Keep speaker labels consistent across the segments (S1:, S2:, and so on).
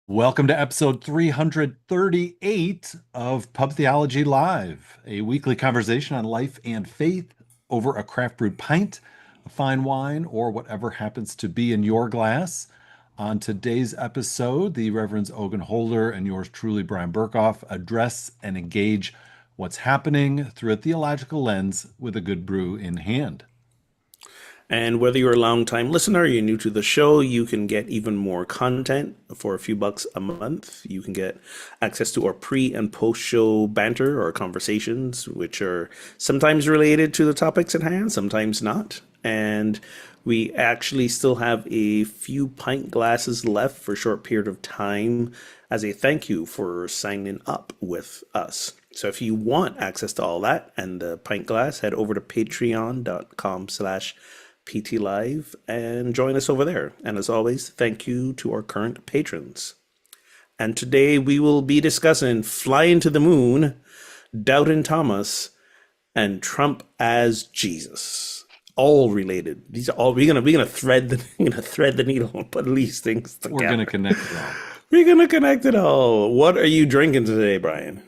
S1: Welcome to episode 338 of Pub Theology Live, a weekly conversation on life and faith over a craft brewed pint, a fine wine, or whatever happens to be in your glass. On today's episode, the Reverends Ogun Holder and yours truly, Brian Burkoff, address and engage what's happening through a theological lens with a good brew in hand.
S2: And whether you're a long-time listener or you're new to the show, you can get even more content for a few bucks a month. You can get access to our pre- and post-show banter or conversations, which are sometimes related to the topics at hand, sometimes not. And we actually still have a few pint glasses left for a short period of time as a thank you for signing up with us. So if you want access to all that and the pint glass, head over to patreon.com/PT Live and join us over there. And as always, thank you to our current patrons. And today we will be discussing Flying to the Moon, Doubting Thomas, and Trump as Jesus. All related. These are all we're gonna thread the needle and put these things together.
S1: We're going to connect it all.
S2: We're gonna connect it all. What are you drinking today, Brian?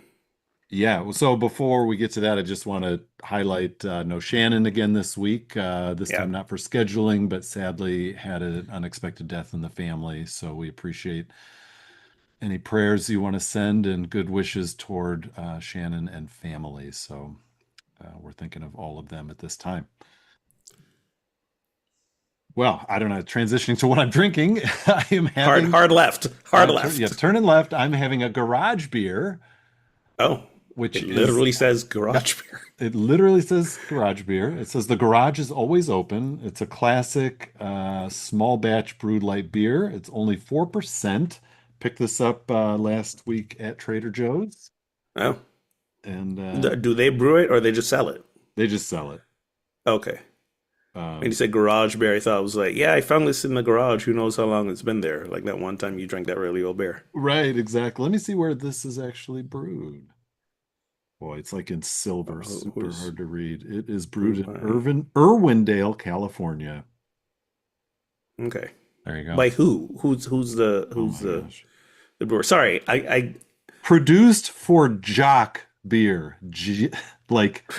S1: Yeah, so before we get to that, I just want to highlight no Shannon again this week. This
S2: Yeah.
S1: time not for scheduling, but sadly had an unexpected death in the family. So we appreciate any prayers you want to send and good wishes toward Shannon and family. So we're thinking of all of them at this time. Well, I don't know. Transitioning to what I'm drinking, I am having
S2: Hard left. Hard left.
S1: Yeah, turning left. I'm having a garage beer,
S2: Oh,
S1: which
S2: it
S1: is
S2: literally says garage beer.
S1: It literally says garage beer. It says the garage is always open. It's a classic small batch brewed light beer. It's only 4%. Picked this up last week at Trader Joe's,
S2: Oh,
S1: and
S2: do they brew it or they just sell it?
S1: they just sell it.
S2: Okay. And you
S1: Um,
S2: said garage beer. I thought it was like, yeah, I found this in the garage. Who knows how long it's been there? Like that one time you drank that really old beer.
S1: right, exactly. Let me see where this is actually brewed. Boy, it's like in silver, super
S2: Who's
S1: hard to read. It is brewed
S2: brewed
S1: in
S2: by?
S1: Irwindale, California.
S2: Okay.
S1: There you go.
S2: By who? Who's the
S1: Oh
S2: who's
S1: my gosh.
S2: the brewer? Sorry, I
S1: Produced for Jock Beer. Like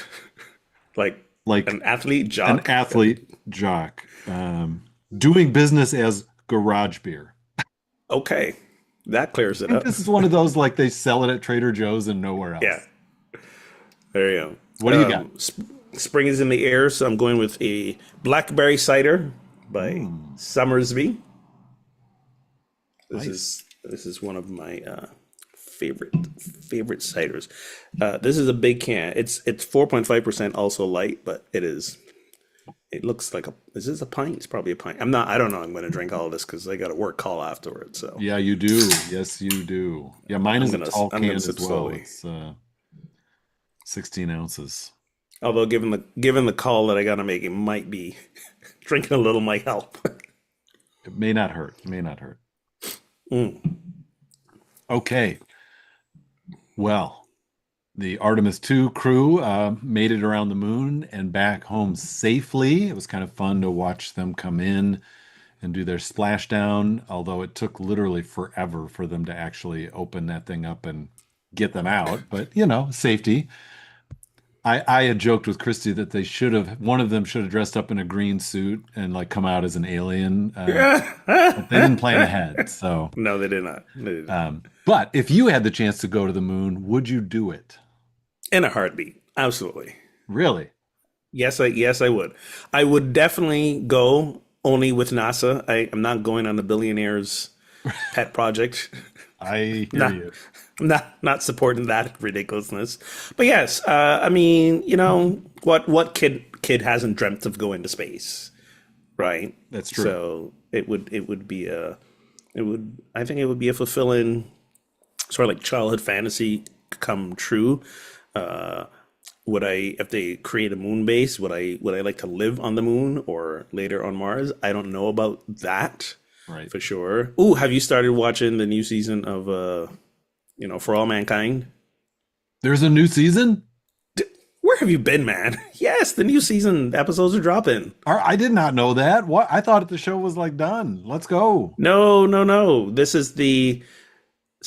S2: like
S1: like
S2: an athlete
S1: an
S2: jock.
S1: athlete jock, doing business as garage beer.
S2: Okay, that clears
S1: I
S2: it
S1: think
S2: up.
S1: this is one of those like they sell it at Trader Joe's and nowhere
S2: Yeah,
S1: else.
S2: there you
S1: What do
S2: go.
S1: you got?
S2: Spring is in the air, so I'm going with a blackberry cider by
S1: Mm,
S2: Summersby.
S1: nice.
S2: This is one of my favorite ciders. This is a big can. It's 4.5% also light, but it is. It looks like a. Is this a pint? It's probably a pint. I'm not. I don't know. I'm going to drink all of this because I got a work call afterwards. So
S1: Yeah, you do. Yes, you do. Yeah, mine is a tall
S2: I'm
S1: can
S2: gonna
S1: as
S2: sip
S1: well.
S2: slowly.
S1: It's 16 ounces.
S2: Although given the call that I got to make, it might be drinking a little might help.
S1: It may not hurt. It may not hurt.
S2: Mm.
S1: Okay. Well, the Artemis 2 crew made it around the moon and back home safely. It was kind of fun to watch them come in and do their splashdown, although it took literally forever for them to actually open that thing up and get them out. But, safety. I had joked with Christy that one of them should have dressed up in a green suit and like come out as an alien, but they didn't plan ahead. So,
S2: No, they did not. They did not.
S1: but if you had the chance to go to the moon, would you do it?
S2: In a heartbeat, absolutely.
S1: Really?
S2: Yes, I would. I would definitely go only with NASA. I'm not going on the billionaire's pet project.
S1: I hear
S2: Not,
S1: you.
S2: not supporting that ridiculousness. But yes, I mean, what kid hasn't dreamt of going to space, right?
S1: That's true.
S2: So it would be I think it would be a fulfilling sort of like childhood fantasy come true. Uh, would I, if they create a moon base, would I like to live on the moon or later on Mars? I don't know about that
S1: Right.
S2: for sure. Ooh, have you started watching the new season of For All Mankind?
S1: There's a new season?
S2: Where have you been, man? Yes, the new season episodes are dropping.
S1: I did not know that. What? I thought the show was like done. Let's go.
S2: No, no, no. This is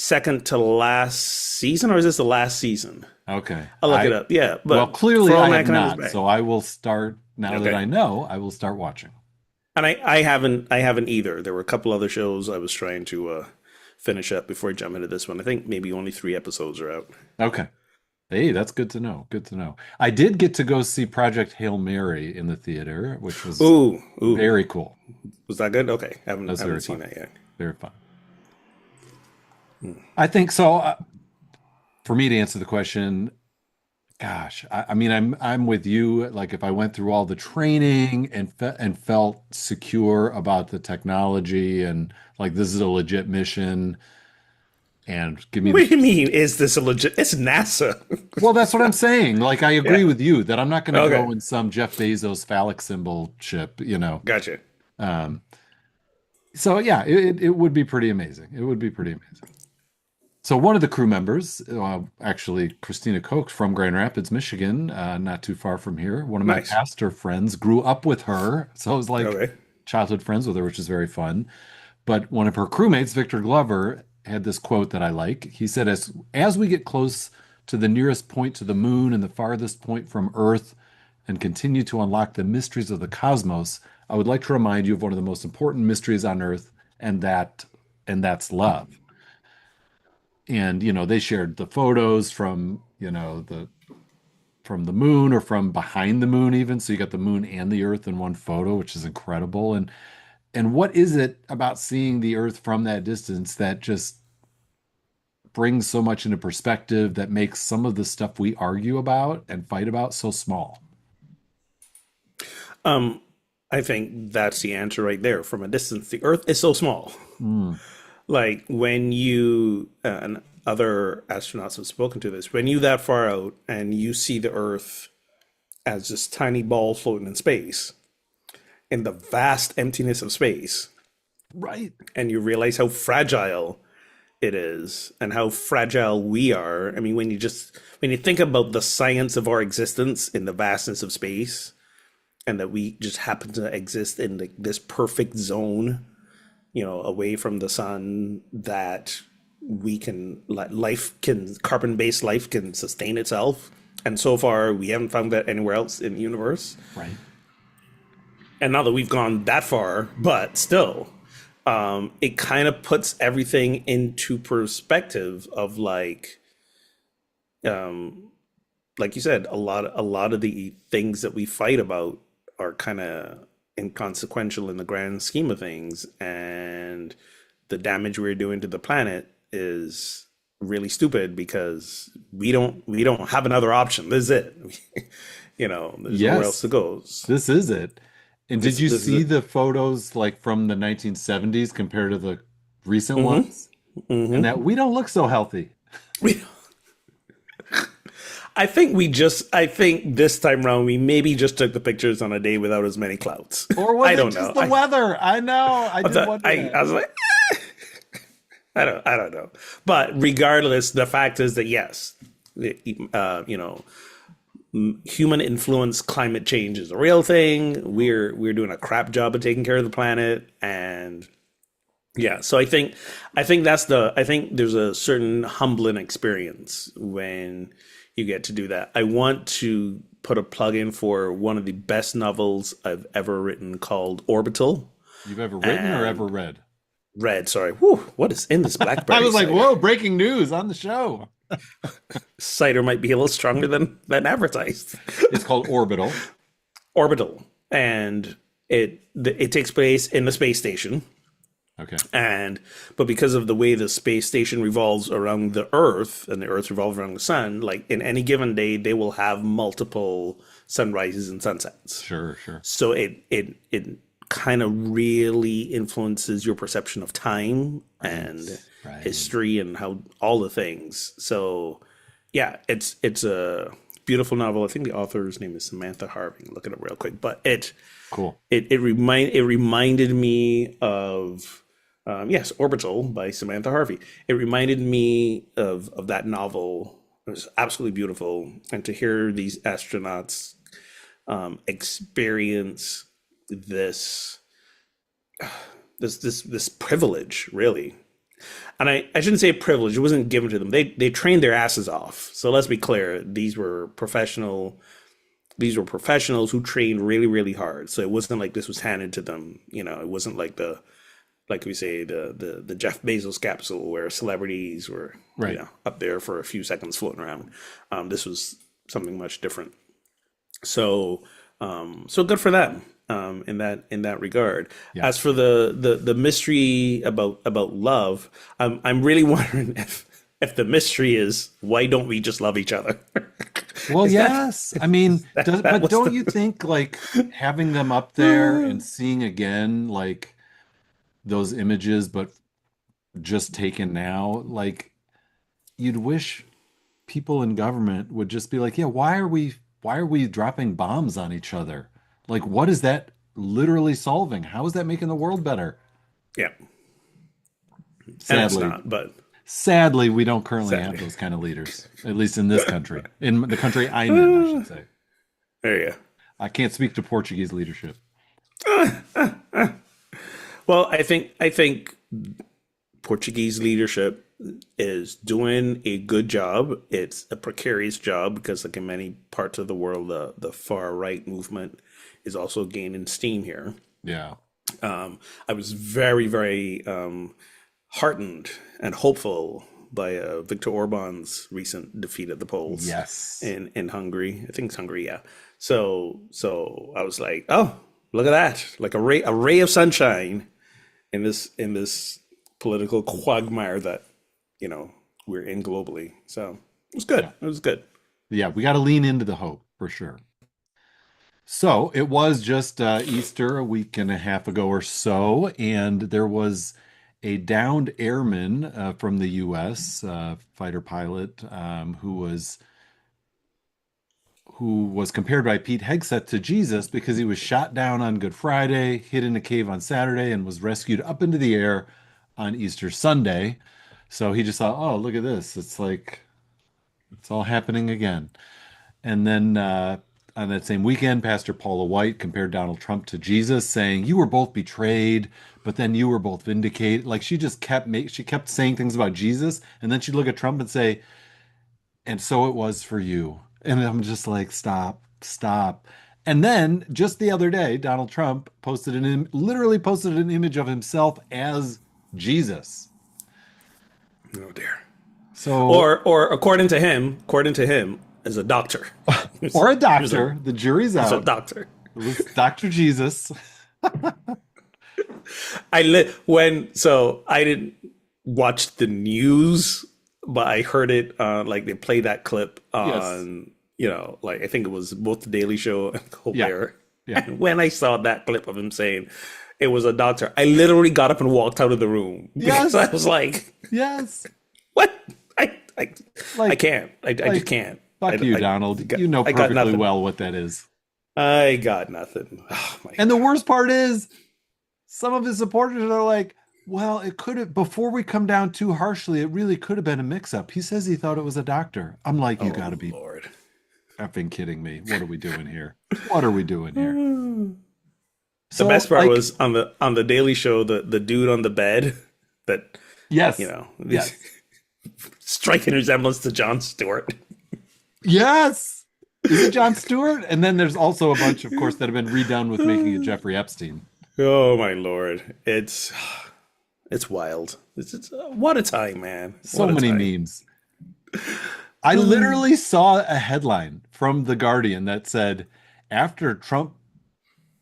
S2: second to last season, or is this the last season?
S1: Okay.
S2: I'll look it up. Yeah,
S1: Well,
S2: but
S1: clearly
S2: For All
S1: I have
S2: Mankind is
S1: not.
S2: back.
S1: So I will start now that
S2: Okay.
S1: I know, I will start watching.
S2: And I haven't either. There were a couple other shows I was trying to finish up before I jump into this one. I think maybe only 3 episodes are out.
S1: Okay. Hey, that's good to know. Good to know. I did get to go see Project Hail Mary in the theater, which was
S2: Ooh, ooh,
S1: very cool.
S2: was that good? Okay,
S1: That
S2: haven't
S1: was
S2: haven't
S1: very
S2: seen
S1: fun.
S2: that yet.
S1: Very fun. I think so. For me to answer the question, gosh, I mean, I'm with you. Like, if I went through all the training and felt secure about the technology and like this is a legit mission, and give me
S2: What
S1: the
S2: do you mean? Is this a legit? It's NASA.
S1: well, that's what I'm saying. Like, I agree
S2: Yeah.
S1: with you that I'm not going to go
S2: Okay.
S1: in some Jeff Bezos phallic symbol ship, you know.
S2: Gotcha.
S1: Um, so yeah, it would be pretty amazing. It would be pretty amazing. So one of the crew members, actually Christina Koch from Grand Rapids, Michigan, not too far from here, one of my
S2: Nice.
S1: pastor friends grew up with her. So I was like
S2: Okay.
S1: childhood friends with her, which is very fun. But one of her crewmates, Victor Glover, had this quote that I like. He said, as we get close to the nearest point to the moon and the farthest point from Earth and continue to unlock the mysteries of the cosmos, I would like to remind you of one of the most important mysteries on Earth, and that's love. And they shared the photos from the moon or from behind the moon even, so you got the moon and the earth in one photo, which is incredible. And what is it about seeing the earth from that distance that just brings so much into perspective, that makes some of the stuff we argue about and fight about so small?
S2: I think that's the answer right there. From a distance, the Earth is so small.
S1: Mm,
S2: Like when you and other astronauts have spoken to this, when you that far out and you see the Earth as this tiny ball floating in space, in the vast emptiness of space,
S1: right.
S2: and you realize how fragile it is and how fragile we are. I mean, when you think about the science of our existence in the vastness of space, and that we just happen to exist in this perfect zone, away from the sun, that we can life can carbon-based life can sustain itself. And so far, we haven't found that anywhere else in the universe.
S1: Right.
S2: And now that we've gone that far, but still, it kind of puts everything into perspective of like you said, a lot of the things that we fight about are kind of inconsequential in the grand scheme of things, and the damage we're doing to the planet is really stupid because we don't have another option. This is it. There's nowhere else
S1: Yes,
S2: to go.
S1: this is it. And did
S2: This
S1: you
S2: this is
S1: see
S2: it.
S1: the photos like from the 1970s compared to the recent
S2: Mm-hmm.
S1: ones? And
S2: Mm-hmm.
S1: that we don't look so healthy.
S2: We, I think this time around we maybe just took the pictures on a day without as many clouds.
S1: Or was
S2: I
S1: it
S2: don't
S1: just
S2: know.
S1: the weather? I know. I did wonder
S2: I
S1: that.
S2: was like, I don't know. But regardless, the fact is that yes, uh, you know, human influence climate change is a real thing. We're doing a crap job of taking care of the planet, and yeah. So I think there's a certain humbling experience when you get to do that. I want to put a plug in for one of the best novels I've ever written called Orbital
S1: You've ever written or ever
S2: and
S1: read?
S2: read. Sorry, whew, what is in this
S1: I
S2: BlackBerry
S1: was like,
S2: cider?
S1: whoa, breaking news on the show.
S2: Cider might be a little stronger than advertised.
S1: It's called Orbital.
S2: Orbital, and it takes place in the space station.
S1: Okay.
S2: But because of the way the space station revolves around the Earth and the Earth revolves around the sun, like in any given day, they will have multiple sunrises and sunsets.
S1: Sure, sure.
S2: So it kind of really influences your perception of time and
S1: Right. Right.
S2: history and how all the things. So yeah, it's a beautiful novel. I think the author's name is Samantha Harvey. Look it up real quick. But it
S1: Cool.
S2: it it remind it reminded me of yes, Orbital by Samantha Harvey. It reminded me of that novel. It was absolutely beautiful, and to hear these astronauts experience this this privilege, really, And I shouldn't say privilege. It wasn't given to them. They trained their asses off. So let's be clear. These were professionals who trained really, really hard. So it wasn't like this was handed to them. It wasn't like like we say, the Jeff Bezos capsule where celebrities were,
S1: Right.
S2: up there for a few seconds floating around. This was something much different. So, so good for them, in that regard.
S1: Yeah.
S2: As for the mystery about love, I'm really wondering if the mystery is why don't we just love each other?
S1: Well,
S2: Is that
S1: yes. I mean,
S2: that
S1: but
S2: was
S1: don't you
S2: the
S1: think like having them up there and seeing again like those images, but just taken now, like you'd wish people in government would just be like, yeah, why are we dropping bombs on each other? Like, what is that literally solving? How is that making the world better?
S2: yeah, and it's
S1: Sadly,
S2: not, but
S1: sadly, we don't currently have
S2: sadly,
S1: those kind of leaders, at least in this country, in the country I'm in, I should say.
S2: there you
S1: I can't speak to Portuguese leadership.
S2: go. Well, I think Portuguese leadership is doing a good job. It's a precarious job because, like in many parts of the world, the far right movement is also gaining steam here.
S1: Yeah.
S2: I was very, very heartened and hopeful by Viktor Orban's recent defeat at the polls
S1: Yes.
S2: in Hungary. I think it's Hungary, yeah. So I was like, oh, look at that, like a ray of sunshine in this political quagmire that we're in globally. So it was good.
S1: Yeah.
S2: It was good.
S1: Yeah, we got to lean into the hope for sure. So it was just Easter a week and a half ago or so, and there was a downed airman from the U.S. Fighter pilot who was compared by Pete Hegseth to Jesus because he was shot down on Good Friday, hid in a cave on Saturday, and was rescued up into the air on Easter Sunday. So he just thought, oh, look at this. It's like it's all happening again. And then on that same weekend, Pastor Paula White compared Donald Trump to Jesus, saying, "You were both betrayed, but then you were both vindicated." Like she kept saying things about Jesus, and then she'd look at Trump and say, "And so it was for you." And I'm just like, "Stop, stop." And then just the other day, Donald Trump literally posted an image of himself as Jesus.
S2: Oh dear.
S1: So,
S2: Or according to him, as a doctor.
S1: or a
S2: He was a
S1: doctor, the jury's
S2: he's a
S1: out.
S2: doctor.
S1: It was Dr. Jesus.
S2: I didn't watch the news, but I heard it. Like they played that clip
S1: Yes.
S2: on, like I think it was both the Daily Show and
S1: Yeah.
S2: Colbert.
S1: Yeah.
S2: And when I saw that clip of him saying it was a doctor, I literally got up and walked out of the room because I
S1: Yes.
S2: was like,
S1: Yes.
S2: "What? I
S1: Like,
S2: can't. I just
S1: like,
S2: can't.
S1: fuck you, Donald. You know
S2: I got
S1: perfectly
S2: nothing.
S1: well what that is.
S2: I got nothing. Oh my
S1: And the
S2: God.
S1: worst part is, some of his supporters are like, well, it could have, before we come down too harshly, it really could have been a mix-up. He says he thought it was a doctor. I'm like, you
S2: Oh
S1: gotta be
S2: Lord.
S1: effing kidding me. What are we doing here? What are we doing here?
S2: The
S1: So,
S2: best part
S1: like,
S2: was on the Daily Show, the dude on the bed that
S1: yes,
S2: this
S1: yes,
S2: striking resemblance to Jon Stewart.
S1: yes. Is it Jon Stewart? And then there's also a bunch, of course, that have been redone with making it Jeffrey Epstein.
S2: Oh my Lord, it's wild. It's what a time, man.
S1: So
S2: What a
S1: many
S2: time.
S1: memes. I literally saw a headline from The Guardian that said, after Trump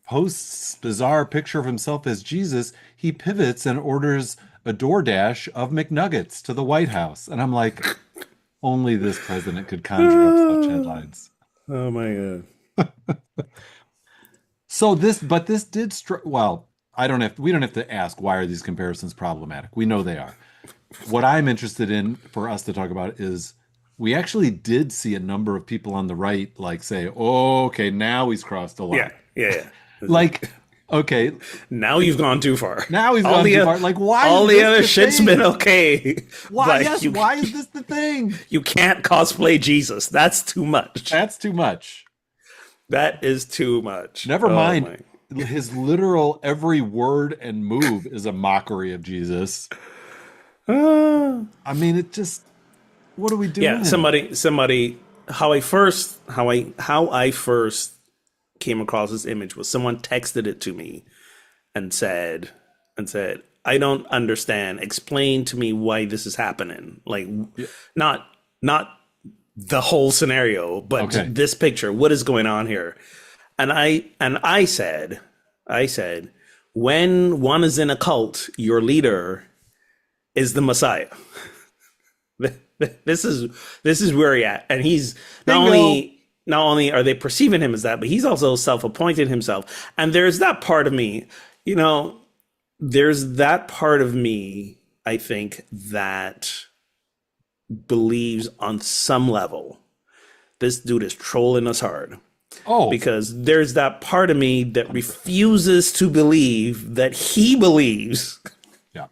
S1: posts bizarre picture of himself as Jesus, he pivots and orders a DoorDash of McNuggets to the White House. And I'm like, only this president could conjure up such headlines.
S2: Oh my God.
S1: But this did well, we don't have to ask why are these comparisons problematic. We know they are. What I'm interested in for us to talk about is we actually did see a number of people on the right like say, oh, okay, now he's crossed the
S2: Yeah,
S1: line.
S2: yeah, yeah.
S1: Like, okay,
S2: Now you've gone too far.
S1: now he's
S2: All
S1: gone
S2: the
S1: too
S2: o-
S1: far. Like, why
S2: all
S1: is
S2: the
S1: this
S2: other
S1: the
S2: shit's been
S1: thing?
S2: okay,
S1: Why,
S2: but
S1: yes, why is this the thing?
S2: you can't cosplay Jesus. That's too much.
S1: That's too much.
S2: That is too much.
S1: Never
S2: Oh
S1: mind,
S2: my.
S1: his literal every word and move is a mockery of Jesus.
S2: Uh,
S1: I mean, it just, what are we
S2: yeah,
S1: doing?
S2: somebody. How I first came across this image was someone texted it to me and said, I don't understand. Explain to me why this is happening. Like,
S1: Yeah.
S2: not not the whole scenario, but
S1: Okay.
S2: this picture. What is going on here? And I said, when one is in a cult, your leader is the Messiah. This is this is where he at, and he's not
S1: Bingo.
S2: only not only are they perceiving him as that, but he's also self-appointed himself. And there's that part of me, you know, there's that part of me, I think, that believes on some level this dude is trolling us hard.
S1: Oh,
S2: Because there's that part of me that
S1: 100%.
S2: refuses to believe that he believes
S1: Yeah.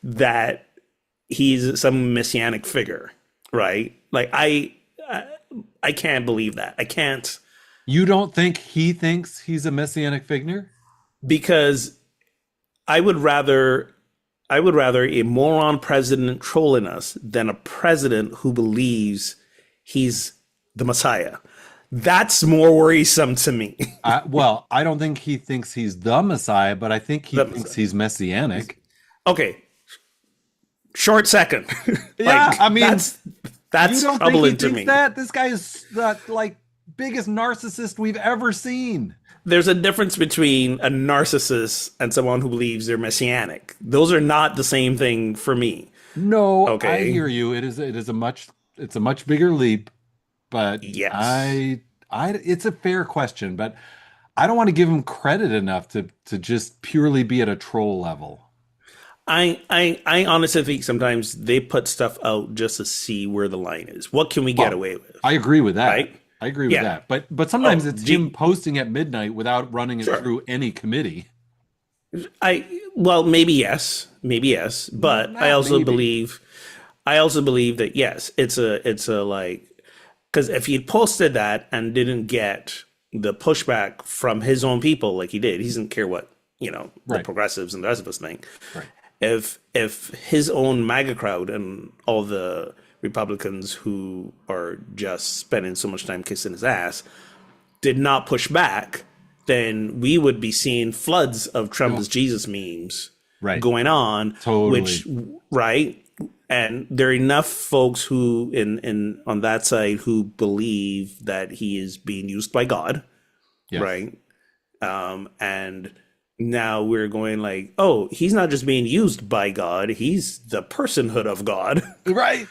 S2: that he's some messianic figure, right? Like I can't believe that. I can't,
S1: You don't think he thinks he's a messianic figure?
S2: because I would rather I would rather a moron president trolling us than a president who believes he's the Messiah. That's more worrisome to me.
S1: Well, I don't think he thinks he's the Messiah, but I think he
S2: The
S1: thinks
S2: Messiah.
S1: he's messianic.
S2: Okay, short second.
S1: Yeah,
S2: Like
S1: I mean, you
S2: that's
S1: don't think he
S2: troubling to
S1: thinks
S2: me.
S1: that? This guy is the like biggest narcissist we've ever seen.
S2: There's a difference between a narcissist and someone who believes they're messianic. Those are not the same thing for me.
S1: No, I
S2: Okay.
S1: hear you. It is a much bigger leap, but
S2: Yes.
S1: it's a fair question, but I don't want to give him credit enough to just purely be at a troll level.
S2: I honestly think sometimes they put stuff out just to see where the line is. What can we get
S1: Well,
S2: away with?
S1: I agree with that.
S2: Right?
S1: I agree with
S2: Yeah.
S1: that. But sometimes
S2: Oh,
S1: it's him posting at midnight without running it
S2: sure.
S1: through any committee.
S2: I well, maybe yes, but
S1: Maybe.
S2: I also believe that yes, it's a like, because if he posted that and didn't get the pushback from his own people like he did, he doesn't care what, the
S1: Right.
S2: progressives and the rest of us think.
S1: Right.
S2: If his own MAGA crowd and all the Republicans who are just spending so much time kissing his ass did not push back, then we would be seeing floods of Trump
S1: Oh,
S2: as Jesus memes
S1: right.
S2: going on,
S1: Totally.
S2: which, right? And there are enough folks who in on that side who believe that he is being used by God,
S1: Yes.
S2: right? And now we're going like, oh, he's not just being used by God, he's the personhood of God,
S1: Right.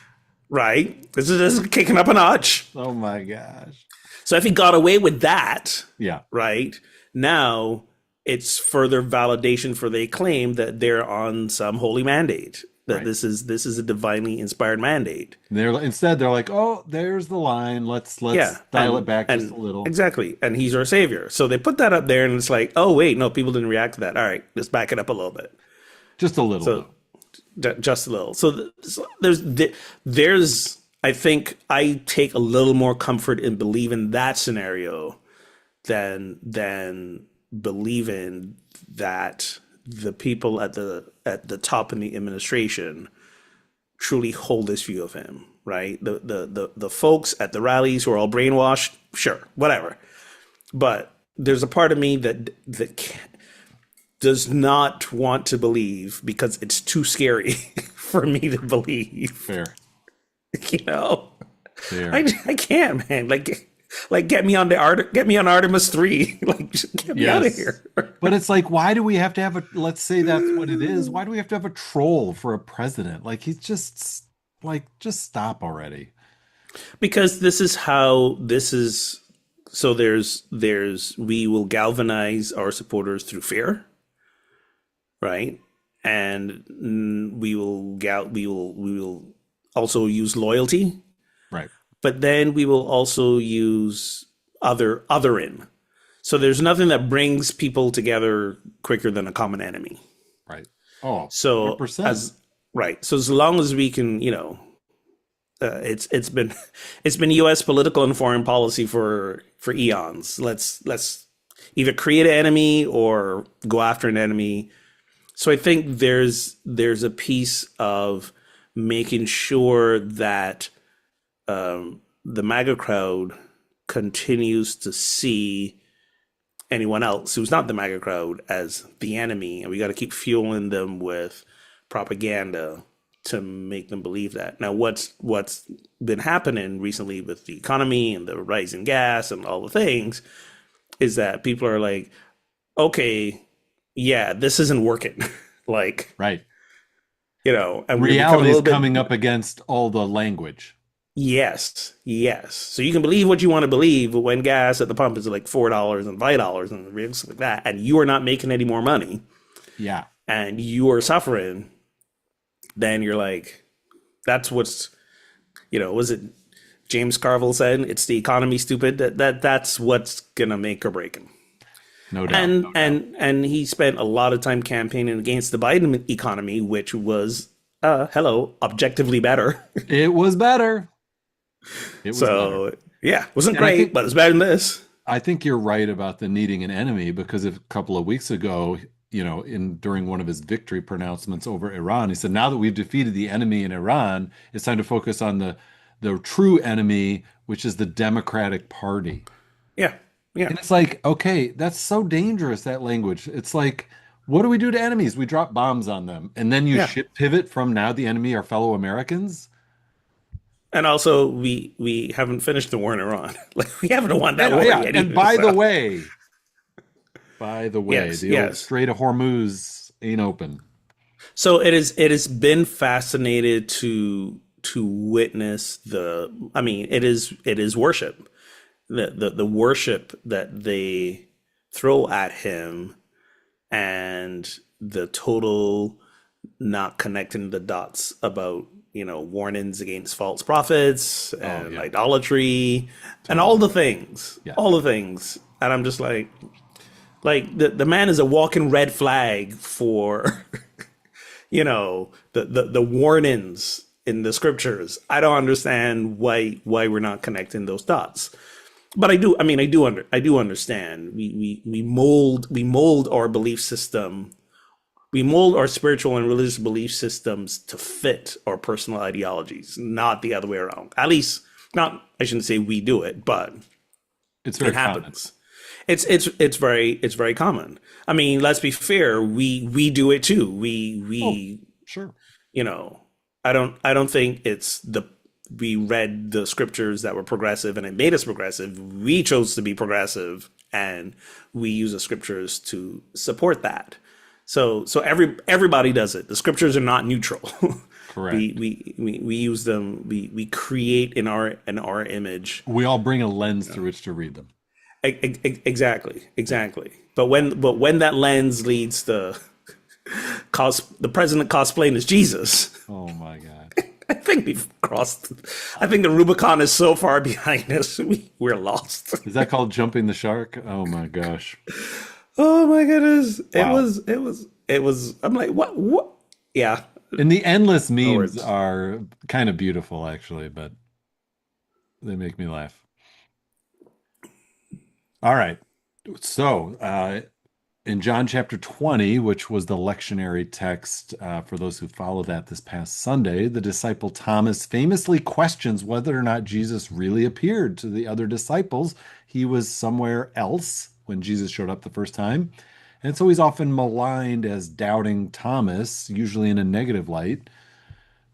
S2: right? This is kicking up a notch.
S1: Oh my gosh.
S2: So if he got away with that,
S1: Yeah.
S2: right, now it's further validation for their claim that they're on some holy mandate. That
S1: Right.
S2: this is a divinely inspired mandate.
S1: They're like, "Oh, there's the line. Let's
S2: Yeah,
S1: dial it back just a
S2: and
S1: little."
S2: exactly, and he's our savior. So they put that up there, and it's like, oh wait, no, people didn't react to that. All right, let's back it up a little bit.
S1: Just a little
S2: So
S1: though.
S2: just a little. So there's I think I take a little more comfort in believing that scenario than believing that the people at the top in the administration truly hold this view of him, right? The folks at the rallies who are all brainwashed, sure, whatever. But there's a part of me that does not want to believe because it's too scary for me to believe.
S1: Fair.
S2: You know,
S1: Fair.
S2: I can't, man. Like get me on Artemis 3. Like just get me out of
S1: Yes.
S2: here.
S1: But it's like, why do we have to have let's say that's what it is. Why do we have to have a troll for a president? Like he's just like, just stop already.
S2: Because this is so there's we will galvanize our supporters through fear, right? And we will also use loyalty,
S1: Right.
S2: but then we will also use othering. So there's nothing that brings people together quicker than a common enemy.
S1: Right. Oh,
S2: So
S1: 100%.
S2: as right, so as long as we can, it's been it's been U.S. political and foreign policy for eons. Let's either create an enemy or go after an enemy So I think there's a piece of making sure that the MAGA crowd continues to see anyone else who's not the MAGA crowd as the enemy, and we got to keep fueling them with propaganda to make them believe that. Now, what's been happening recently with the economy and the rise in gas and all the things is that people are like, okay, yeah, this isn't working. Like,
S1: Right.
S2: and we're becoming a
S1: Reality is
S2: little bit.
S1: coming up against all the language.
S2: Yes, yes. So you can believe what you want to believe, but when gas at the pump is like $4 and $5 and things like that, and you are not making any more money,
S1: Yeah.
S2: and you are suffering, then you're like, that's what's, was it James Carville said, it's the economy, stupid. That's what's gonna make or break him.
S1: No doubt.
S2: And he spent a lot of time campaigning against the Biden economy, which was hello, objectively better.
S1: It was better. It was better.
S2: So yeah, wasn't
S1: And I
S2: great,
S1: think
S2: but it's better than this.
S1: I think you're right about the needing an enemy because a couple of weeks ago, in during one of his victory pronouncements over Iran, he said, "Now that we've defeated the enemy in Iran, it's time to focus on the true enemy, which is the Democratic Party."
S2: Yeah, yeah,
S1: And it's like, okay, that's so dangerous, that language. It's like, what do we do to enemies? We drop bombs on them. And then you
S2: yeah.
S1: ship pivot from now the enemy are fellow Americans.
S2: And also, we haven't finished the war in Iran. Like we haven't won that
S1: And
S2: war
S1: yeah,
S2: yet
S1: and
S2: either. So
S1: by the way,
S2: yes,
S1: the old
S2: yes.
S1: Strait of Hormuz ain't open.
S2: So it has been fascinated to witness the. I mean, it is worship. The worship that they throw at him and the total not connecting the dots about warnings against false prophets
S1: Oh
S2: and
S1: yeah,
S2: idolatry and
S1: totally. Yes.
S2: all the things, and I'm just like the man is a walking red flag for the warnings in the scriptures. I don't understand why we're not connecting those dots. But I do. I mean, I do understand. We mold our belief system. We mold our spiritual and religious belief systems to fit our personal ideologies, not the other way around. At least, not. I shouldn't say we do it, but
S1: It's
S2: it
S1: very common.
S2: happens. It's very common. I mean, let's be fair. We do it too.
S1: Oh,
S2: We
S1: sure.
S2: you know, I don't think it's the we read the scriptures that were progressive and it made us progressive. We chose to be progressive and we use the scriptures to support that. So everybody does it. The scriptures are not neutral. we,
S1: Correct.
S2: we use them. We create in our image.
S1: We all bring a lens through which to read them.
S2: Exactly,
S1: Yeah.
S2: exactly. But when that lens leads to the president cosplaying as Jesus,
S1: Oh my God.
S2: I think we've crossed. I think the Rubicon is so far behind us. We're lost.
S1: Is that called jumping the shark? Oh my gosh.
S2: Oh my goodness! It
S1: Wow.
S2: was. It was. It was. I'm like, what? What? Yeah.
S1: And the endless
S2: No
S1: memes
S2: words.
S1: are kind of beautiful, actually, but they make me laugh. All right. So, in John chapter 20, which was the lectionary text for those who follow that this past Sunday, the disciple Thomas famously questions whether or not Jesus really appeared to the other disciples. He was somewhere else when Jesus showed up the first time. And so he's often maligned as doubting Thomas, usually in a negative light.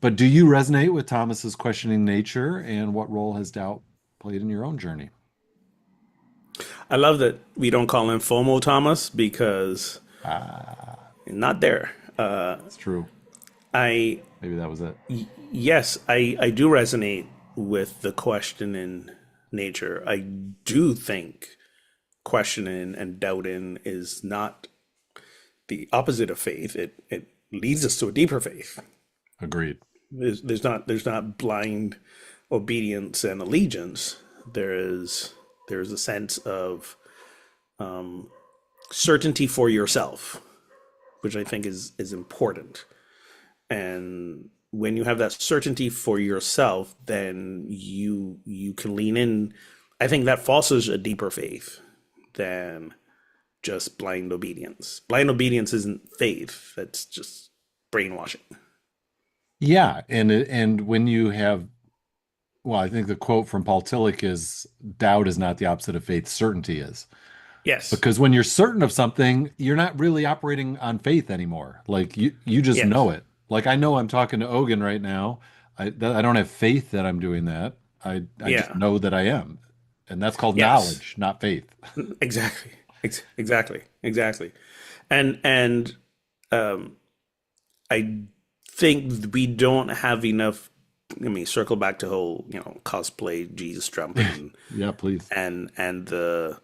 S1: But do you resonate with Thomas's questioning nature, and what role has doubt played in your own journey?
S2: I love that we don't call him FOMO Thomas because
S1: Ah,
S2: not there.
S1: it's true.
S2: I
S1: Maybe that was it.
S2: yes, I do resonate with the questioning nature. I do think questioning and doubting is not the opposite of faith. It leads us to a deeper faith.
S1: Agreed.
S2: There's not blind obedience and allegiance. There is a sense of certainty for yourself, which I think is important. And when you have that certainty for yourself, then you can lean in. I think that fosters a deeper faith than just blind obedience. Blind obedience isn't faith. That's just brainwashing.
S1: Yeah, and when you have, well, I think the quote from Paul Tillich is doubt is not the opposite of faith, certainty is.
S2: Yes.
S1: Because when you're certain of something, you're not really operating on faith anymore. Like you just know
S2: Yes.
S1: it. Like I know I'm talking to Ogan right now. I don't have faith that I'm doing that. I just
S2: Yeah.
S1: know that I am. And that's called
S2: Yes.
S1: knowledge, not faith.
S2: Exactly. Exactly. Exactly. And um, I think we don't have enough. I mean, circle back to whole cosplay Jesus Trump
S1: Yeah, please.
S2: and the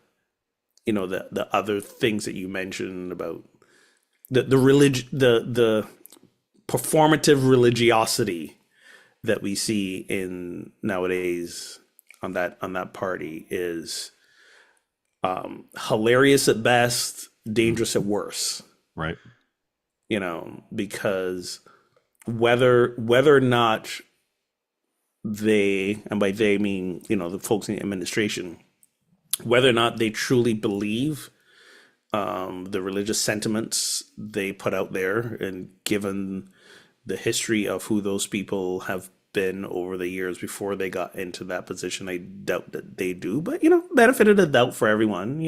S2: the other things that you mentioned about the performative religiosity that we see in nowadays on that party is hilarious at best,
S1: Mm,
S2: dangerous at worst.
S1: right.
S2: Because whether or not they, and by they I mean the folks in the administration, whether or not they truly believe the religious sentiments they put out there, and given the history of who those people have been over the years before they got into that position, I doubt that they do. But benefit of the doubt for everyone,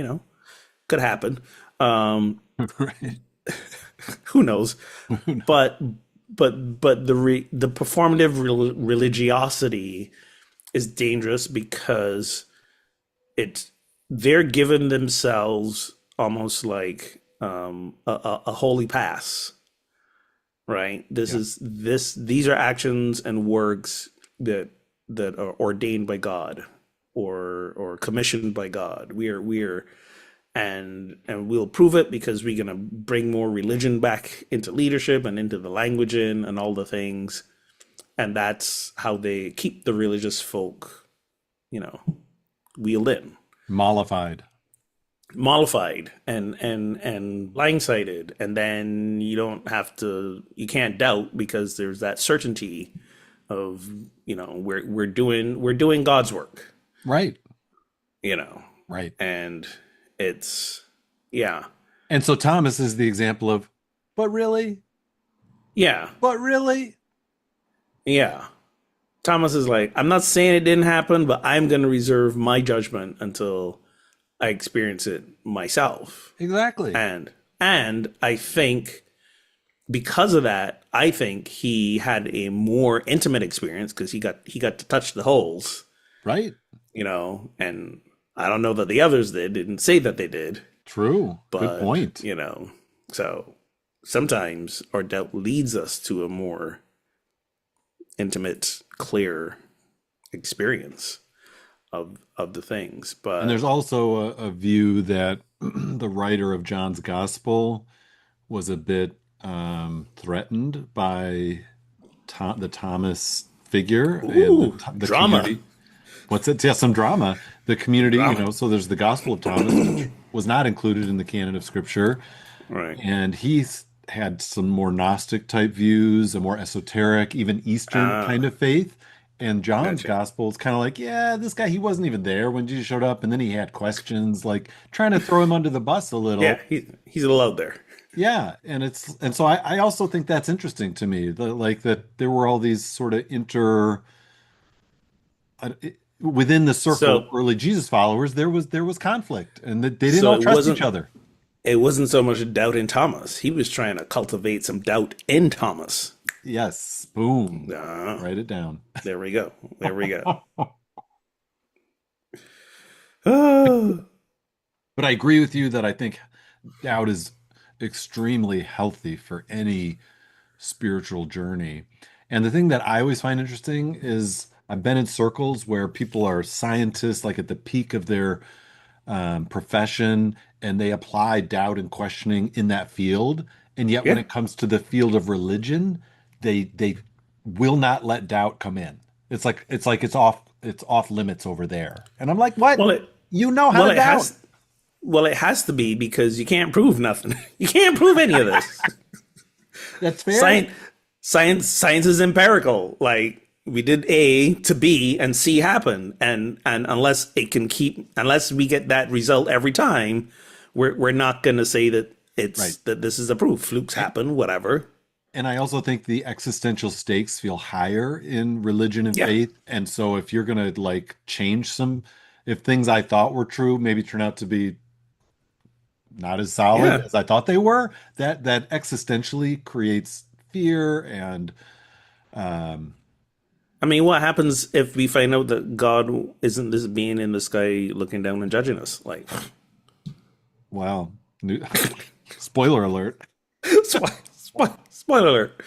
S2: could happen. Um,
S1: Right.
S2: who knows?
S1: Who knows?
S2: But the performative religiosity is dangerous because it's they're giving themselves almost like a holy pass, right?
S1: Yeah.
S2: These are actions and works that are ordained by God or commissioned by God. We're and we'll prove it because we're gonna bring more religion back into leadership and into the languaging and all the things, and that's how they keep the religious folk, you know, wheeled in,
S1: Mollified.
S2: mollified and blindsided, and then you can't doubt because there's that certainty of we're doing God's work,
S1: Right.
S2: you know,
S1: Right.
S2: and it's yeah,
S1: And so Thomas is the example of, but really?
S2: yeah,
S1: But really?
S2: yeah. Thomas is like, I'm not saying it didn't happen, but I'm going to reserve my judgment until I experience it myself.
S1: Exactly.
S2: And I think because of that, I think he had a more intimate experience because he got to touch the holes,
S1: Right.
S2: and I don't know that the others didn't say that they did,
S1: True. Good
S2: but
S1: point.
S2: so sometimes our doubt leads us to a more intimate, clear experience of the things.
S1: And
S2: But
S1: there's also a view that the writer of John's Gospel was a bit threatened by the Thomas figure and
S2: ooh,
S1: the
S2: drama,
S1: community. What's it? Yeah, some drama. The community,
S2: drama.
S1: so there's the Gospel of Thomas, which was not included in the canon of Scripture.
S2: Right.
S1: And he's had some more Gnostic type views, a more esoteric, even Eastern kind
S2: Ah,
S1: of faith. And John's
S2: gotcha.
S1: gospel is kind of like, yeah, this guy, he wasn't even there when Jesus showed up. And then he had questions, like trying to throw him under the bus a
S2: Yeah,
S1: little.
S2: he's a little out there.
S1: Yeah. And so I also think that's interesting to me, like that there were all these sort of within the circle of
S2: So
S1: early Jesus followers, there was conflict and that they didn't
S2: so
S1: all trust each other.
S2: it wasn't so much doubt in Thomas. He was trying to cultivate some doubt in Thomas.
S1: Yes. Boom.
S2: Ah,
S1: Write it down.
S2: there we go. There we go. Oh,
S1: But I agree with you that I think doubt is extremely healthy for any spiritual journey. And the thing that I always find interesting is I've been in circles where people are scientists, like at the peak of their profession, and they apply doubt and questioning in that field. And yet, when
S2: yeah.
S1: it comes to the field of religion, they will not let doubt come in. It's like it's off limits over there. And I'm like, what?
S2: Well, it
S1: You know how
S2: well
S1: to
S2: it
S1: doubt.
S2: has well it has to be because you can't prove nothing. You can't prove any of this.
S1: That's fair.
S2: Science, science is empirical. Like we did A to B and C happened, and unless we get that result every time, we're not going to say that
S1: Right.
S2: this is a proof. Flukes
S1: And,
S2: happen, whatever.
S1: and I also think the existential stakes feel higher in religion and
S2: Yeah,
S1: faith. And so if you're gonna like change some, if things I thought were true maybe turn out to be not as solid
S2: yeah.
S1: as I thought they were, that existentially creates fear and um
S2: I mean, what happens if we find out that God isn't this being in the sky looking down and judging us? Like,
S1: well, new, spoiler alert.
S2: spoiler alert.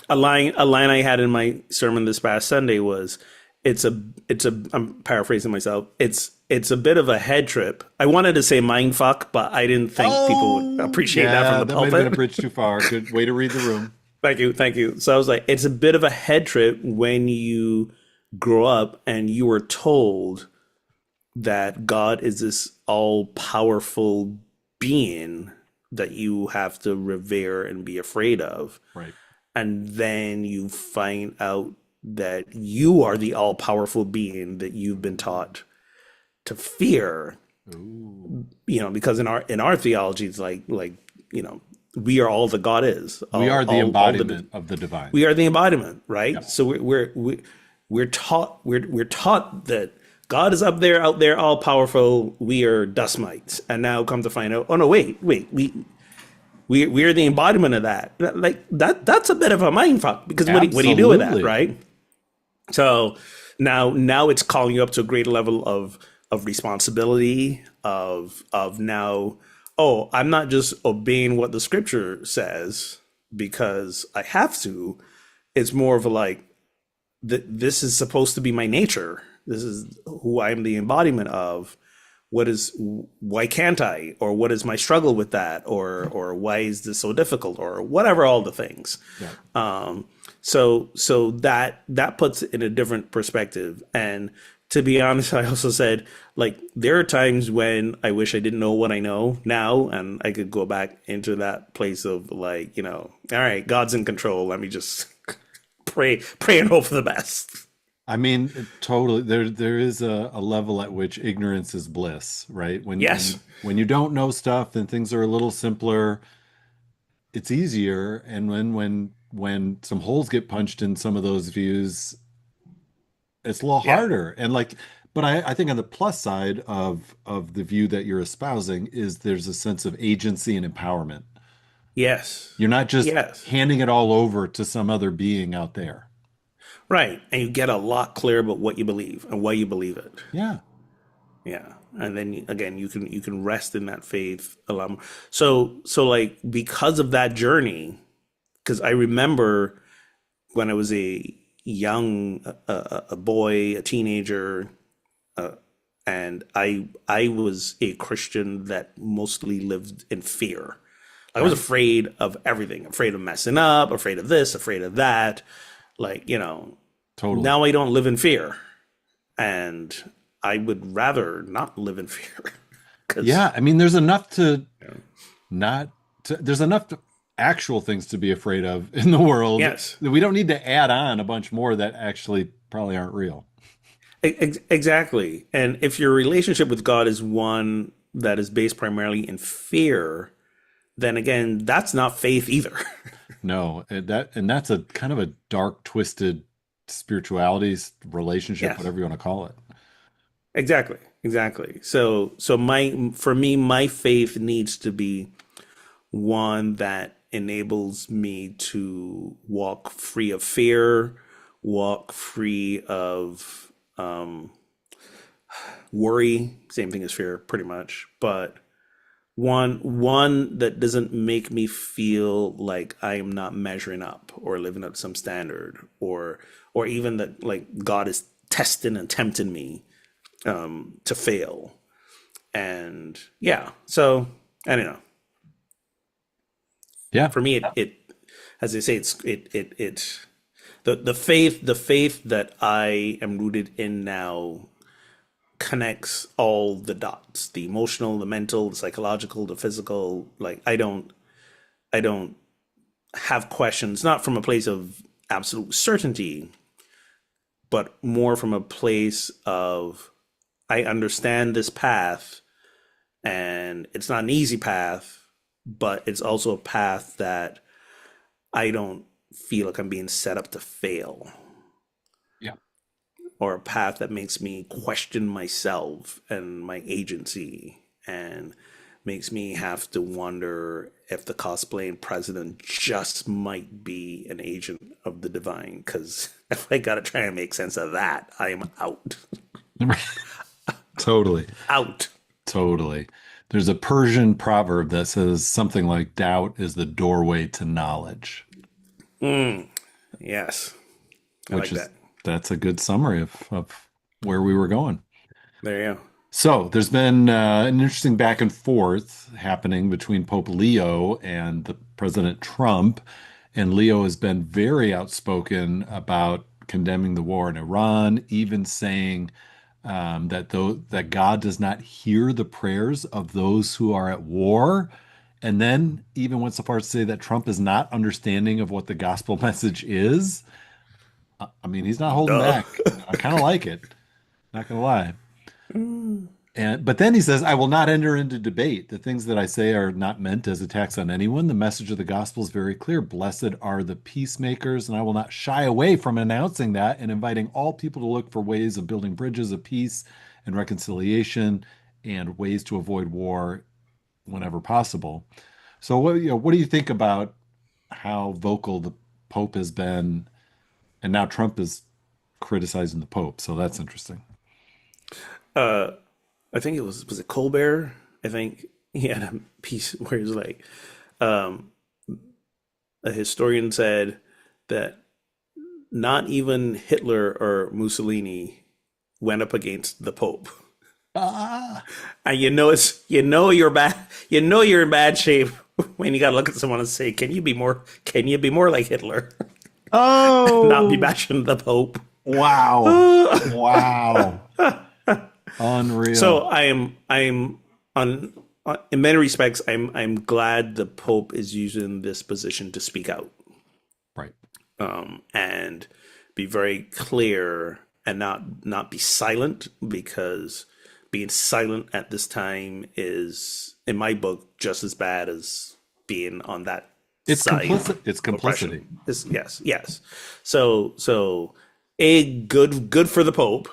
S2: A line I had in my sermon this past Sunday was, it's a I'm paraphrasing myself. It's a bit of a head trip. I wanted to say mind fuck, but I didn't think people would
S1: Oh,
S2: appreciate that from
S1: yeah,
S2: the
S1: that might have been a
S2: pulpit.
S1: bridge too far. Good way to read the room.
S2: Thank you, thank you. So I was like, it's a bit of a head trip when you grow up and you are told that God is this all powerful being that you have to revere and be afraid of.
S1: Right.
S2: And then you find out that you are the all powerful being that you've been taught to fear,
S1: Ooh.
S2: because in our theology it's like, we are all that God is.
S1: We are the
S2: All the
S1: embodiment of the divine.
S2: We are the embodiment, right?
S1: Yep.
S2: So we're taught that God is up there, out there, all powerful. We are dust mites, and now come to find out, oh no, wait, we are the embodiment of that. Like that's a bit of a mind fuck, because what do you do with that,
S1: Absolutely.
S2: right? So now it's calling you up to a greater level of responsibility, of now, oh, I'm not just obeying what the scripture says because I have to. It's more of a like, this is supposed to be my nature. This is who I am the embodiment of. Why can't I? Or what is my struggle with that? Or why is this so difficult? Or whatever, all the things.
S1: Yeah.
S2: So that puts it in a different perspective. And to be honest, I also said, like, there are times when I wish I didn't know what I know now, and I could go back into that place of like, all right, God's in control. Let me just pray and hope for the best.
S1: I mean, totally. There is a level at which ignorance is bliss, right?
S2: Yes.
S1: When you don't know stuff and things are a little simpler, it's easier. And when some holes get punched in some of those views, it's a little
S2: Yeah.
S1: harder. And like, but I think on the plus side of the view that you're espousing is there's a sense of agency and empowerment.
S2: Yes.
S1: You're not just
S2: Yes.
S1: handing it all over to some other being out there.
S2: Right. And you get a lot clearer about what you believe and why you believe it.
S1: Yeah.
S2: Yeah. And then again, you can rest in that faith a lot more. So like, because of that journey, because I remember when I was a young a boy, a teenager, and I was a Christian that mostly lived in fear. I was
S1: Right.
S2: afraid of everything, afraid of messing up, afraid of this, afraid of that. Like,
S1: Totally.
S2: now I don't live in fear. And I would rather not live in fear. Because,
S1: Yeah, I mean, there's enough to not there's enough actual things to be afraid of in the world
S2: yes,
S1: that we don't need to add on a bunch more that actually probably aren't real.
S2: exactly. And if your relationship with God is one that is based primarily in fear, then again, that's not faith either.
S1: No, and that's a kind of a dark, twisted spirituality relationship,
S2: Yes,
S1: whatever you want to call it.
S2: exactly. Exactly. So for me, my faith needs to be one that enables me to walk free of fear, walk free of worry, same thing as fear, pretty much, but one that doesn't make me feel like I am not measuring up or living up to some standard, or even that like God is testing and tempting me to fail. And yeah, so I don't know.
S1: Yeah.
S2: For me, it as I say, the faith that I am rooted in now connects all the dots, the emotional, the mental, the psychological, the physical. Like, I don't have questions, not from a place of absolute certainty, but more from a place of, I understand this path, And it's not an easy path, but it's also a path that I don't feel like I'm being set up to fail,
S1: Yeah.
S2: or a path that makes me question myself and my agency, and makes me have to wonder if the cosplaying president just might be an agent of the divine. Because if I gotta try and make sense of that, I am out.
S1: Totally.
S2: Out.
S1: Totally. There's a Persian proverb that says something like doubt is the doorway to knowledge,
S2: Yes, I
S1: which
S2: like
S1: is
S2: that.
S1: that's a good summary of where we were going.
S2: There you go.
S1: So there's been an interesting back and forth happening between Pope Leo and the President Trump, and Leo has been very outspoken about condemning the war in Iran, even saying that God does not hear the prayers of those who are at war, and then even went so far as to say that Trump is not understanding of what the gospel message is. I mean, he's not holding
S2: Duh.
S1: back. I kind of like it, not gonna lie. And but then he says, I will not enter into debate. The things that I say are not meant as attacks on anyone. The message of the gospel is very clear. Blessed are the peacemakers, and I will not shy away from announcing that and inviting all people to look for ways of building bridges of peace and reconciliation and ways to avoid war whenever possible. So what do you think about how vocal the Pope has been? And now Trump is criticizing the Pope, so that's interesting.
S2: uh, I think it was it Colbert? I think he had a piece where it's like, um, a historian said that not even Hitler or Mussolini went up against the Pope.
S1: Ah,
S2: And you're bad, you're in bad shape when you gotta look at someone and say, can you be more like Hitler? Not be
S1: oh,
S2: bashing the Pope.
S1: wow. Wow. Unreal.
S2: So I'm on, in many respects, I'm glad the Pope is using this position to speak out,
S1: Right.
S2: and be very clear, and not be silent, because being silent at this time is, in my book, just as bad as being on that
S1: It's
S2: side
S1: complicit. It's
S2: of oppression.
S1: complicity.
S2: Yes, yes. So a good for the Pope,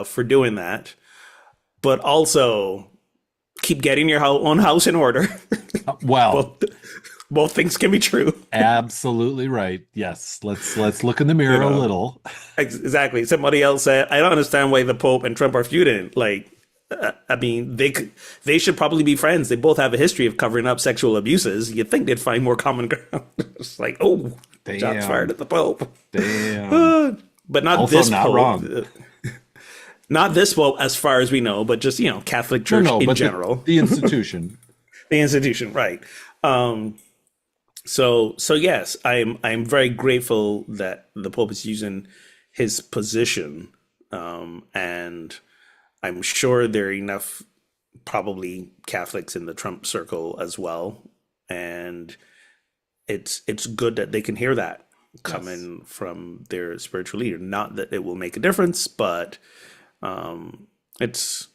S2: for doing that, but also keep getting your own house in order.
S1: Well,
S2: both both things can be true.
S1: absolutely right. Yes. Let's look in the
S2: You
S1: mirror a
S2: know,
S1: little.
S2: exactly. Somebody else said, "I don't understand why the Pope and Trump are feuding." Like, I mean, they should probably be friends. They both have a history of covering up sexual abuses. You'd think they'd find more common ground. It's like, oh, shots fired
S1: Damn.
S2: at the Pope.
S1: Damn.
S2: But not
S1: Also
S2: this
S1: not
S2: Pope.
S1: wrong.
S2: Not this Pope, as far as we know, but just, Catholic
S1: No,
S2: Church
S1: no,
S2: in
S1: but the
S2: general,
S1: the institution.
S2: the institution, right? Um, so yes, I'm very grateful that the Pope is using his position, and I'm sure there are enough probably Catholics in the Trump circle as well, and it's good that they can hear that
S1: Yes.
S2: coming from their spiritual leader. Not that it will make a difference, but it's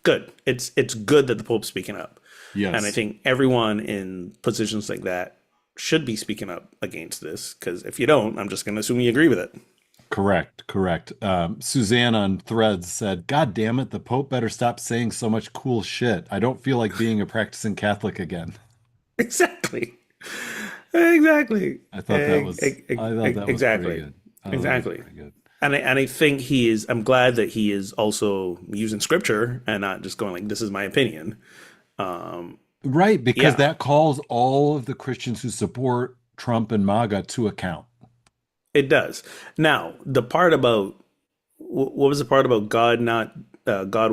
S2: good. It's good that the Pope's speaking up, and I
S1: Yes.
S2: think everyone in positions like that should be speaking up against this. Because if you don't, I'm just going to assume you agree with it.
S1: Correct, correct. Suzanne on Threads said, God damn it, the Pope better stop saying so much cool shit. I don't feel like being a practicing Catholic again.
S2: Exactly. Exactly.
S1: I thought that was pretty
S2: Exactly.
S1: good. I thought that was
S2: Exactly.
S1: pretty good.
S2: And I think he is. I'm glad that he is also using scripture and not just going like, "This is my opinion." Um,
S1: Right, because
S2: yeah,
S1: that calls all of the Christians who support Trump and MAGA to account.
S2: it does. Now, the part about what was the part about God not God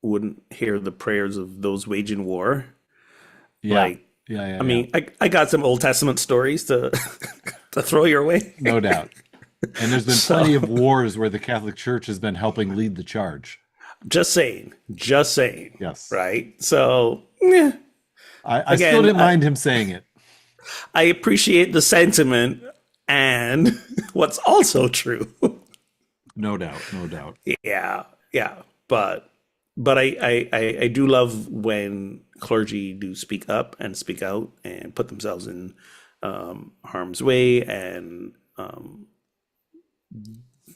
S2: wouldn't hear the prayers of those waging war?
S1: Yeah,
S2: Like,
S1: yeah, yeah,
S2: I
S1: yeah.
S2: mean, I got some Old Testament stories to to throw your way.
S1: No doubt. And there's been
S2: So,
S1: plenty of wars where the Catholic Church has been helping lead the charge.
S2: just saying,
S1: Yes.
S2: right? So, yeah.
S1: I still
S2: Again,
S1: didn't mind him saying it.
S2: I appreciate the sentiment, and what's also true.
S1: No doubt, no doubt.
S2: Yeah, yeah, but but I do love when clergy do speak up and speak out and put themselves in harm's way and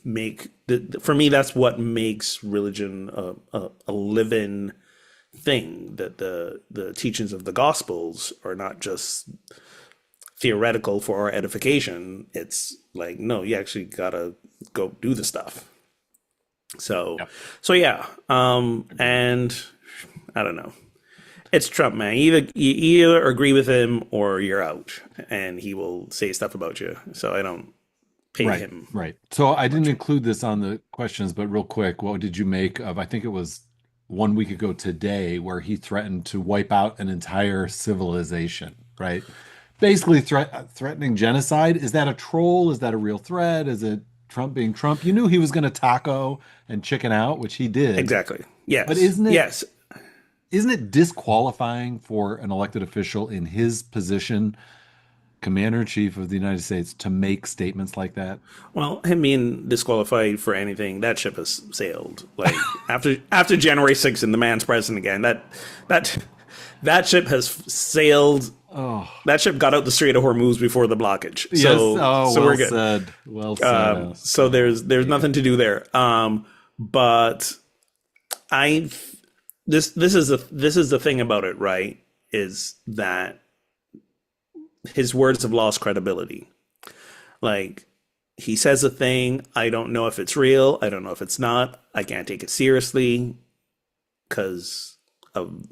S2: make for me that's what makes religion a living thing. That the teachings of the gospels are not just theoretical for our edification. It's like, no, you actually gotta go do the stuff. So
S1: Yep.
S2: so yeah,
S1: Agreed.
S2: and I don't know. It's Trump, man. You either agree with him or you're out, and he will say stuff about you. So I don't pay
S1: Right,
S2: him
S1: right. So I didn't
S2: much.
S1: include this on the questions, but real quick, what did you make of, I think it was 1 week ago today, where he threatened to wipe out an entire civilization, right? Basically threatening genocide. Is that a troll? Is that a real threat? Is it Trump being Trump? You knew he was going to taco and chicken out, which he did.
S2: Exactly.
S1: But
S2: Yes. Yes.
S1: isn't it disqualifying for an elected official in his position, Commander in Chief of the United States, to make statements like that?
S2: Well, him being disqualified for anything, that ship has sailed. Like after January 6th and the man's president again, that that ship has sailed.
S1: Oh,
S2: That ship got out the Strait of Hormuz before the blockage.
S1: yes. Oh,
S2: So
S1: well
S2: we're good.
S1: said. Well said,
S2: So
S1: Oh,
S2: there's
S1: yeah.
S2: nothing to do there. But I this is the thing about it, right? Is that his words have lost credibility. Like he says a thing, I don't know if it's real, I don't know if it's not. I can't take it seriously because of,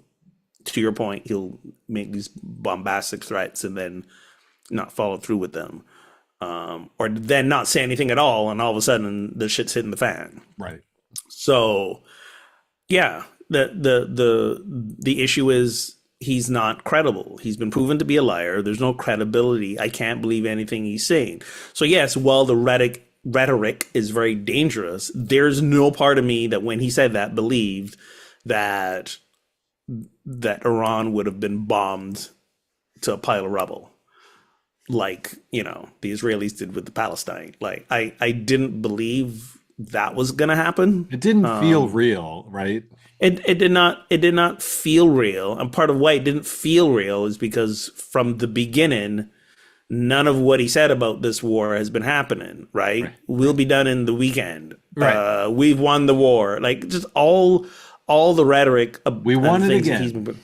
S2: to your point, he'll make these bombastic threats and then not follow through with them. Or then not say anything at all, and all of a sudden the shit's hitting the fan.
S1: Right.
S2: So yeah, the issue is he's not credible. He's been proven to be a liar. There's no credibility. I can't believe anything he's saying. So yes, while the rhetoric is very dangerous, there's no part of me that when he said that believed that Iran would have been bombed to a pile of rubble like, the Israelis did with the Palestine. Like I didn't believe that was gonna happen.
S1: It didn't feel real, right?
S2: It did not feel real. And part of why it didn't feel real is because from the beginning, none of what he said about this war has been happening, right?
S1: Right.
S2: We'll
S1: Right.
S2: be done in the weekend.
S1: Right.
S2: We've won the war. Like just all the rhetoric
S1: We
S2: and
S1: won it
S2: things that
S1: again.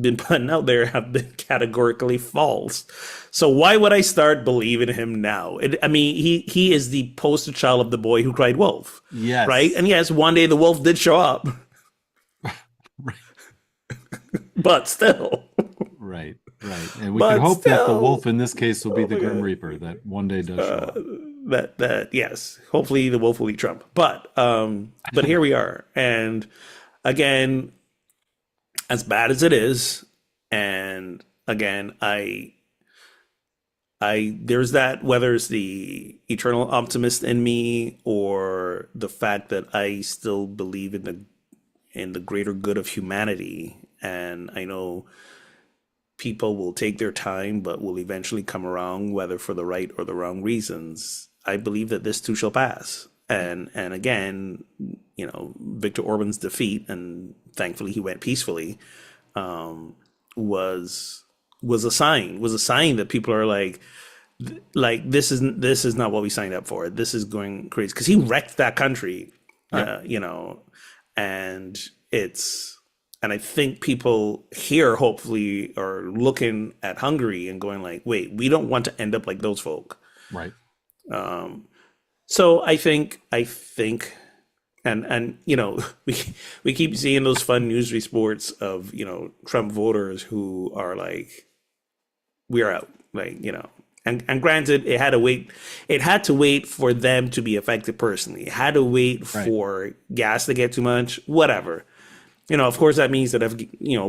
S2: been putting out there have been categorically false. So why would I start believing him now? I mean, he is the poster child of the boy who cried wolf, right?
S1: Yes.
S2: And yes, one day the wolf did show up, but still,
S1: Right. Right. And we could
S2: but
S1: hope that the
S2: still,
S1: wolf in this case will be
S2: oh
S1: the
S2: my
S1: Grim
S2: god,
S1: Reaper that one day does show up.
S2: that yes, hopefully the wolf will eat Trump. But here we are, and again, as bad as it is, and again, I there's that, whether it's the eternal optimist in me or the fact that I still believe in the greater good of humanity, and I know people will take their time but will eventually come around, whether for the right or the wrong reasons. I believe that this too shall pass. And again, Viktor Orban's defeat, and thankfully he went peacefully, was was a sign that people are like this is not what we signed up for. This is going crazy because he wrecked that country,
S1: Yep.
S2: uh, you know, and it's and I think people here hopefully are looking at Hungary and going like, wait, we don't want to end up like those folk.
S1: Right.
S2: So I think and we keep seeing those fun news reports of Trump voters who are like, we're out, and granted, it had to wait for them to be affected personally. It had to wait
S1: Right.
S2: for gas to get too much, whatever. Of course, that means that if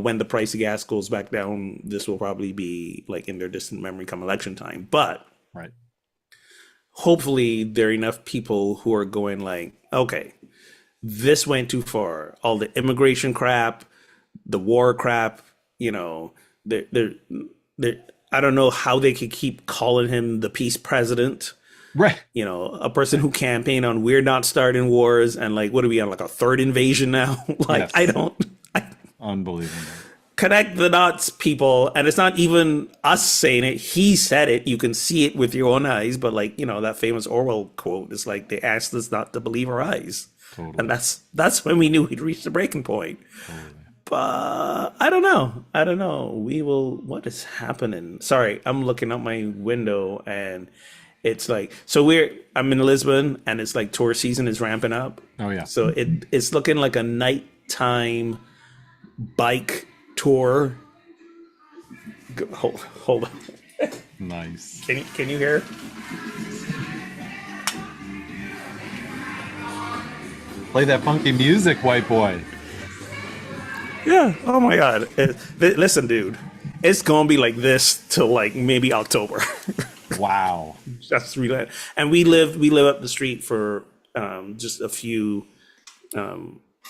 S2: when the price of gas goes back down, this will probably be like in their distant memory come election time. But
S1: Right.
S2: hopefully, there are enough people who are going like, okay, this went too far. All the immigration crap, the war crap, they're, they're, they're, I don't know how they could keep calling him the peace president.
S1: Right.
S2: A person
S1: Right.
S2: who campaigned on we're not starting wars, and like, what are we on, like a third invasion now? Like, I
S1: Yes.
S2: don't I
S1: Unbelievable.
S2: connect the dots, people. And it's not even us saying it. He said it. You can see it with your own eyes. But like, that famous Orwell quote is like, they asked us not to believe our eyes. And
S1: Totally.
S2: that's when we knew we'd reached the breaking point.
S1: Totally.
S2: But I don't know. I don't know. We will. What is happening? Sorry, I'm looking out my window and it's like, so I'm in Lisbon and it's like tour season is ramping up.
S1: Oh yeah.
S2: So it's looking like a nighttime bike tour. Hold on.
S1: Nice.
S2: Can you hear?
S1: Play that funky music, white boy.
S2: Yeah. Oh my God. Listen, dude. It's gonna be like this till like maybe October.
S1: Wow.
S2: Just relax. And we live up the street for just a few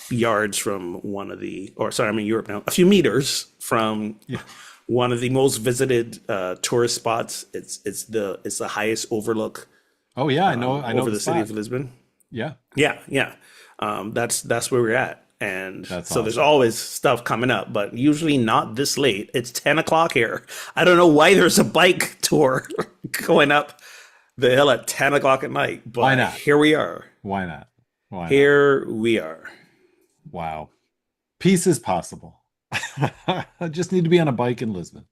S2: yards from one of the, or sorry, I'm in Europe now. A few meters from
S1: Yeah.
S2: one of the most visited tourist spots. It's the highest overlook
S1: Oh yeah, I know
S2: over
S1: the
S2: the city
S1: spot.
S2: of Lisbon.
S1: Yeah.
S2: Yeah, yeah. That's where we're at. And
S1: That's
S2: so there's
S1: awesome.
S2: always stuff coming up, but usually not this late. It's 10 o'clock here. I don't know why there's a bike tour going up the hill at 10 o'clock at night,
S1: Why
S2: but
S1: not?
S2: here we are.
S1: Why not? Why not?
S2: Here we are.
S1: Wow. Peace is possible. I just need to be on a bike in Lisbon.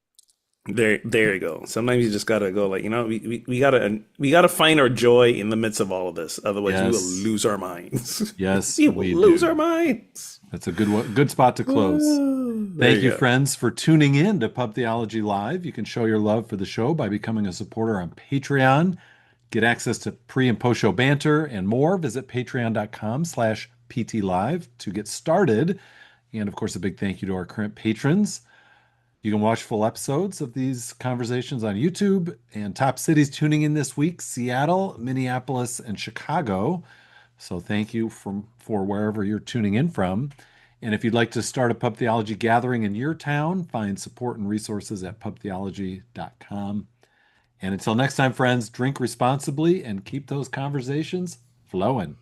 S2: There you go. Sometimes you just gotta go like, we gotta find our joy in the midst of all of this. Otherwise we will
S1: Yes.
S2: lose our minds.
S1: Yes,
S2: We will
S1: we
S2: lose our
S1: do.
S2: minds.
S1: That's a good spot to close.
S2: There
S1: Thank
S2: you
S1: you,
S2: go.
S1: friends, for tuning in to Pub Theology Live. You can show your love for the show by becoming a supporter on Patreon. Get access to pre and post show banter and more. Visit patreon.com/PTLive to get started. And of course, a big thank you to our current patrons. You can watch full episodes of these conversations on YouTube, and top cities tuning in this week: Seattle, Minneapolis, and Chicago. So thank you for wherever you're tuning in from. And if you'd like to start a pub theology gathering in your town, find support and resources at pubtheology.com. And until next time, friends, drink responsibly and keep those conversations flowing.